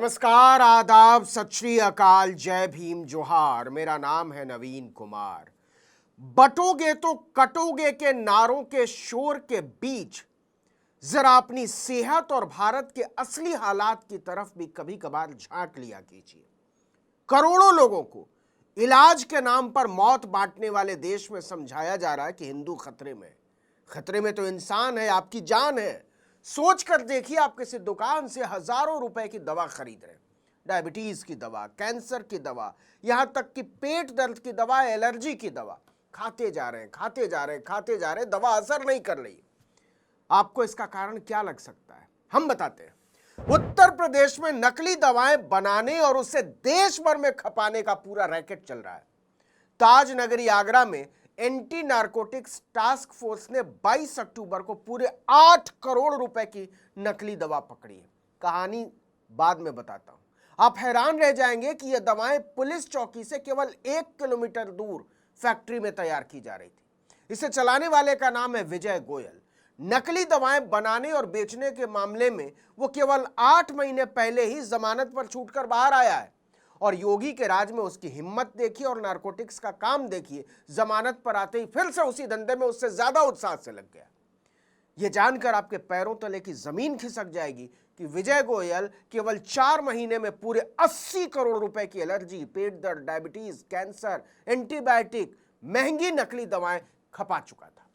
नमस्कार, आदाब, सत श्री अकाल, जय भीम, जोहार। मेरा नाम है नवीन कुमार। बटोगे तो कटोगे के नारों के शोर के बीच जरा अपनी सेहत और भारत के असली हालात की तरफ भी कभी कभार झांक लिया कीजिए। करोड़ों लोगों को इलाज के नाम पर मौत बांटने वाले देश में समझाया जा रहा है कि हिंदू खतरे में है। खतरे में तो इंसान है, आपकी जान है। सोच कर देखिए, आप किसी दुकान से हजारों रुपए की दवा खरीद रहे हैं, डायबिटीज की दवा, कैंसर की दवा, यहां तक कि पेट दर्द की दवा, एलर्जी की दवा, खाते जा रहे हैं, खाते जा रहे हैं, खाते जा रहे हैं, दवा असर नहीं कर रही। आपको इसका कारण क्या लग सकता है, हम बताते हैं। उत्तर प्रदेश में नकली दवाएं बनाने और उसे देश भर में खपाने का पूरा रैकेट चल रहा है। ताज नगरी आगरा में एंटी नारकोटिक्स टास्क फोर्स ने 22 अक्टूबर को पूरे 8 करोड़ रुपए की नकली दवा पकड़ी है। कहानी बाद में बताता हूं। आप हैरान रह जाएंगे कि यह दवाएं पुलिस चौकी से केवल 1 किलोमीटर दूर फैक्ट्री में तैयार की जा रही थी। इसे चलाने वाले का नाम है विजय गोयल। नकली दवाएं बनाने और बेचने के मामले में वो केवल 8 महीने पहले ही जमानत पर छूटकर बाहर आया है। और योगी के राज में उसकी हिम्मत देखिए और नारकोटिक्स का काम देखिए, जमानत पर आते ही फिर से उसी धंधे में उससे ज्यादा उत्साह से लग गया। यह जानकर आपके पैरों तले की जमीन खिसक जाएगी कि विजय गोयल केवल 4 महीने में पूरे 80 करोड़ रुपए की एलर्जी, पेट दर्द, डायबिटीज, कैंसर, एंटीबायोटिक, महंगी नकली दवाएं खपा चुका था।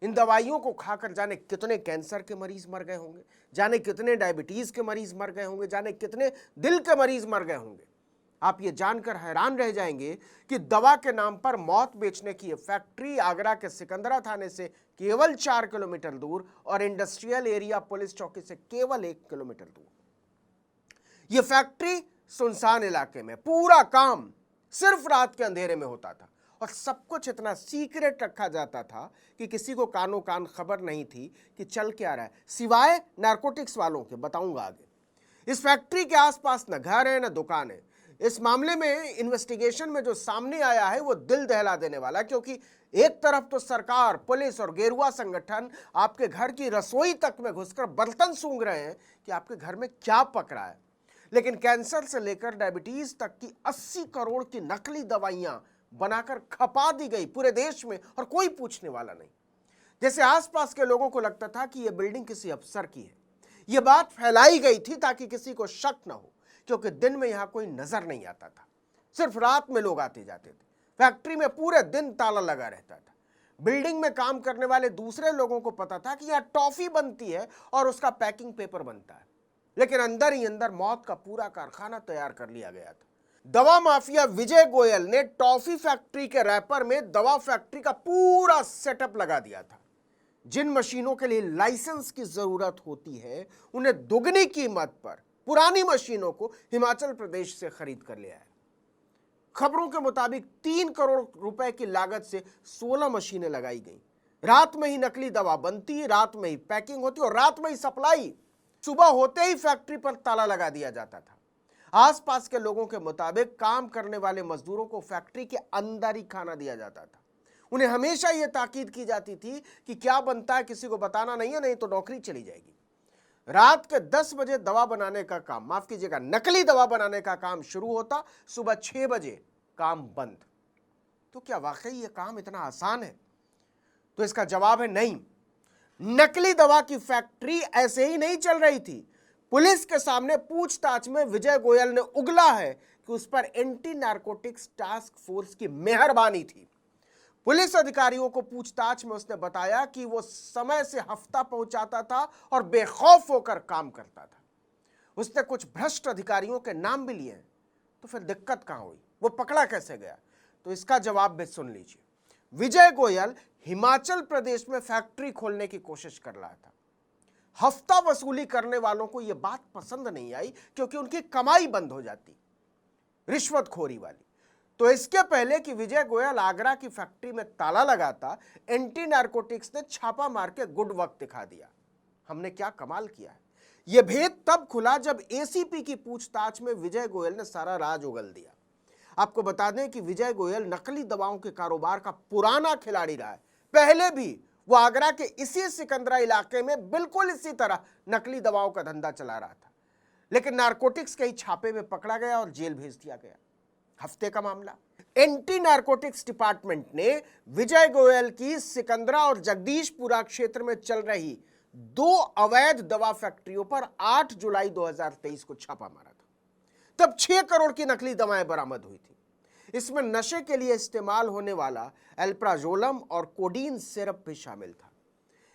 इन दवाइयों को खाकर जाने कितने कैंसर के मरीज मर गए होंगे, जाने कितने डायबिटीज के मरीज मर गए होंगे, जाने कितने दिल के मरीज मर गए होंगे। आप ये जानकर हैरान रह जाएंगे कि दवा के नाम पर मौत बेचने की यह फैक्ट्री आगरा के सिकंदरा थाने से केवल 4 किलोमीटर दूर और इंडस्ट्रियल एरिया पुलिस चौकी से केवल 1 किलोमीटर दूर। यह फैक्ट्री सुनसान इलाके में, पूरा काम सिर्फ रात के अंधेरे में होता था और सब कुछ इतना सीक्रेट रखा जाता था कि किसी को कानो कान खबर नहीं थी कि चल क्या रहा है, सिवाय नारकोटिक्स वालों के। बताऊंगा आगे। इस फैक्ट्री के आसपास न घर है न दुकान है। इस मामले में इन्वेस्टिगेशन में जो सामने आया है वो दिल दहला देने वाला है, क्योंकि एक तरफ तो सरकार, पुलिस और गेरुआ संगठन आपके घर की रसोई तक में घुसकर बर्तन सूंघ रहे हैं कि आपके घर में क्या पक रहा है, लेकिन कैंसर से लेकर डायबिटीज तक की 80 करोड़ की नकली दवाइयां बनाकर खपा दी गई पूरे देश में और कोई पूछने वाला नहीं। जैसे आसपास के लोगों को लगता था कि यह बिल्डिंग किसी अफसर की है। यह बात फैलाई गई थी ताकि किसी को शक न हो, क्योंकि दिन में यहां कोई नजर नहीं आता था, सिर्फ रात में लोग आते जाते थे। फैक्ट्री में पूरे दिन ताला लगा रहता था। बिल्डिंग में काम करने वाले दूसरे लोगों को पता था कि यहां टॉफी बनती है और उसका पैकिंग पेपर बनता है, लेकिन अंदर ही अंदर मौत का पूरा कारखाना तैयार कर लिया गया था। दवा माफिया विजय गोयल ने टॉफी फैक्ट्री के रैपर में दवा फैक्ट्री का पूरा सेटअप लगा दिया था। जिन मशीनों के लिए लाइसेंस की जरूरत होती है, उन्हें दुगनी कीमत पर पुरानी मशीनों को हिमाचल प्रदेश से खरीद कर ले आया। खबरों के मुताबिक 3 करोड़ रुपए की लागत से 16 मशीनें लगाई गई। रात में ही नकली दवा बनती, रात में ही पैकिंग होती और रात में ही सप्लाई। सुबह होते ही फैक्ट्री पर ताला लगा दिया जाता था। आसपास के लोगों के मुताबिक काम करने वाले मजदूरों को फैक्ट्री के अंदर ही खाना दिया जाता था। उन्हें हमेशा यह ताकीद की जाती थी कि क्या बनता है किसी को बताना नहीं है, नहीं तो नौकरी चली जाएगी। रात के 10 बजे दवा बनाने का काम, माफ कीजिएगा, नकली दवा बनाने का काम शुरू होता, सुबह 6 बजे काम बंद। तो क्या वाकई यह काम इतना आसान है? तो इसका जवाब है नहीं। नकली दवा की फैक्ट्री ऐसे ही नहीं चल रही थी। पुलिस के सामने पूछताछ में विजय गोयल ने उगला है कि उस पर एंटी नारकोटिक्स टास्क फोर्स की मेहरबानी थी। पुलिस अधिकारियों को पूछताछ में उसने बताया कि वो समय से हफ्ता पहुंचाता था और बेखौफ होकर काम करता था। उसने कुछ भ्रष्ट अधिकारियों के नाम भी लिए हैं। तो फिर दिक्कत कहां हुई, वो पकड़ा कैसे गया? तो इसका जवाब भी सुन लीजिए। विजय गोयल हिमाचल प्रदेश में फैक्ट्री खोलने की कोशिश कर रहा था। हफ्ता वसूली करने वालों को यह बात पसंद नहीं आई, क्योंकि उनकी कमाई बंद हो जाती, रिश्वतखोरी वाली। तो इसके पहले कि विजय गोयल आगरा की फैक्ट्री में ताला लगाता, एंटी नारकोटिक्स ने छापा मार के गुड वक्त दिखा दिया। हमने क्या कमाल किया है। यह भेद तब खुला जब एसीपी की पूछताछ में विजय गोयल ने सारा राज उगल दिया। आपको बता दें कि विजय गोयल नकली दवाओं के कारोबार का पुराना खिलाड़ी रहा है। पहले भी वो आगरा के इसी सिकंदरा इलाके में बिल्कुल इसी तरह नकली दवाओं का धंधा चला रहा था। लेकिन नारकोटिक्स के ही छापे में पकड़ा गया और जेल भेज दिया गया। हफ्ते का मामला। एंटी नारकोटिक्स डिपार्टमेंट ने विजय गोयल की सिकंदरा और जगदीशपुरा क्षेत्र में चल रही 2 अवैध दवा फैक्ट्रियों पर 8 जुलाई 2023 को छापा मारा था। तब 6 करोड़ की नकली दवाएं बरामद हुई थी। इसमें नशे के लिए इस्तेमाल होने वाला एल्प्राजोलम और कोडीन सिरप भी शामिल था।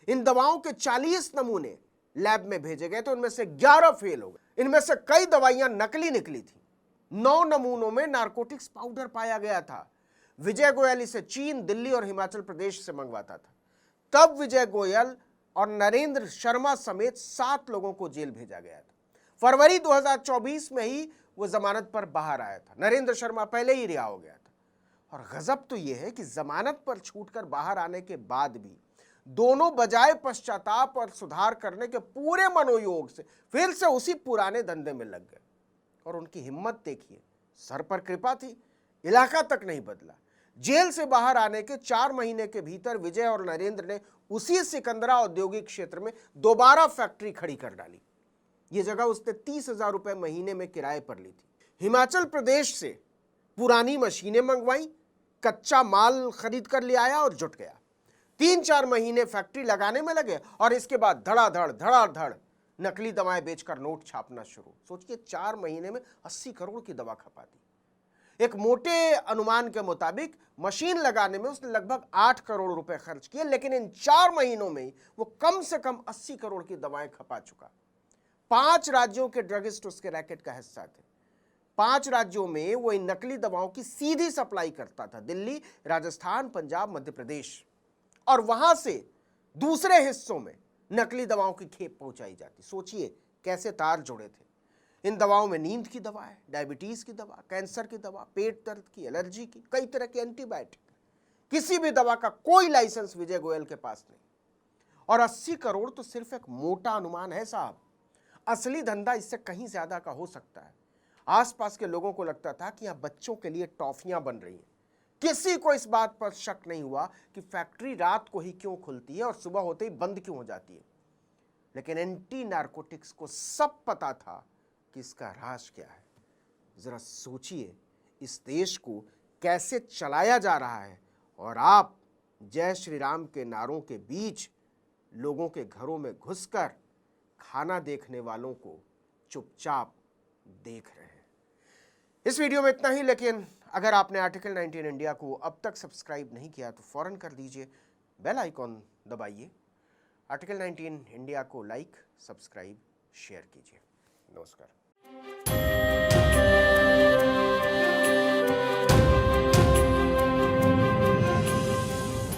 इन दवाओं के 40 नमूने लैब में भेजे गए तो उनमें से 11 फेल हो गए। इनमें से कई दवाइयां नकली निकली थी। 9 नमूनों में नारकोटिक्स पाउडर पाया गया था। विजय गोयल इसे चीन, दिल्ली और हिमाचल प्रदेश से मंगवाता था। तब विजय गोयल और नरेंद्र शर्मा समेत 7 लोगों को जेल भेजा गया था। फरवरी 2024 में ही वो जमानत पर बाहर आया था। नरेंद्र शर्मा पहले ही रिहा हो गया था। और गजब तो यह है कि जमानत पर छूटकर बाहर आने के बाद भी दोनों बजाय पश्चाताप और सुधार करने के पूरे मनोयोग से फिर से उसी पुराने धंधे में लग गए। और उनकी हिम्मत देखिए, सर पर कृपा थी, इलाका तक नहीं बदला। जेल से बाहर आने के 4 महीने के भीतर विजय और नरेंद्र ने उसी सिकंदरा औद्योगिक क्षेत्र में दोबारा फैक्ट्री खड़ी कर डाली। ये जगह उसने 30,000 रुपए महीने में किराए पर ली थी। हिमाचल प्रदेश से पुरानी मशीनें मंगवाई, कच्चा माल खरीद कर ले आया और जुट गया। 3-4 महीने फैक्ट्री लगाने में लगे और इसके बाद धड़ाधड़ नकली दवाएं बेचकर नोट छापना शुरू। सोचिए, 4 महीने में 80 करोड़ की दवा खपा दी। एक मोटे अनुमान के मुताबिक मशीन लगाने में उसने लगभग 8 करोड़ रुपए खर्च किए, लेकिन इन 4 महीनों में वो कम से कम 80 करोड़ की दवाएं खपा चुका। 5 राज्यों के ड्रगिस्ट उसके रैकेट का हिस्सा थे। 5 राज्यों में वो इन नकली दवाओं की सीधी सप्लाई करता था। दिल्ली, राजस्थान, पंजाब, मध्य प्रदेश, और वहां से दूसरे हिस्सों में नकली दवाओं की खेप पहुंचाई जाती। सोचिए कैसे तार जुड़े थे। इन दवाओं में नींद की दवा है, डायबिटीज की दवा, कैंसर की दवा, पेट दर्द की, एलर्जी की, कई तरह के एंटीबायोटिक। किसी भी दवा का कोई लाइसेंस विजय गोयल के पास नहीं। और 80 करोड़ तो सिर्फ एक मोटा अनुमान है साहब। असली धंधा इससे कहीं ज्यादा का हो सकता है। आसपास के लोगों को लगता था कि यहां बच्चों के लिए टॉफियां बन रही हैं। किसी को इस बात पर शक नहीं हुआ कि फैक्ट्री रात को ही क्यों खुलती है और सुबह होते ही बंद क्यों हो जाती है। लेकिन एंटी नारकोटिक्स को सब पता था कि इसका राज क्या है। जरा सोचिए, इस देश को कैसे चलाया जा रहा है और आप जय श्री राम के नारों के बीच लोगों के घरों में घुसकर खाना देखने वालों को चुपचाप देख रहे हैं। इस वीडियो में इतना ही, लेकिन अगर आपने आर्टिकल 19 इंडिया को अब तक सब्सक्राइब नहीं किया तो फौरन कर दीजिए, बेल आइकॉन दबाइए। आर्टिकल 19 इंडिया को लाइक, सब्सक्राइब, शेयर कीजिए। नमस्कार।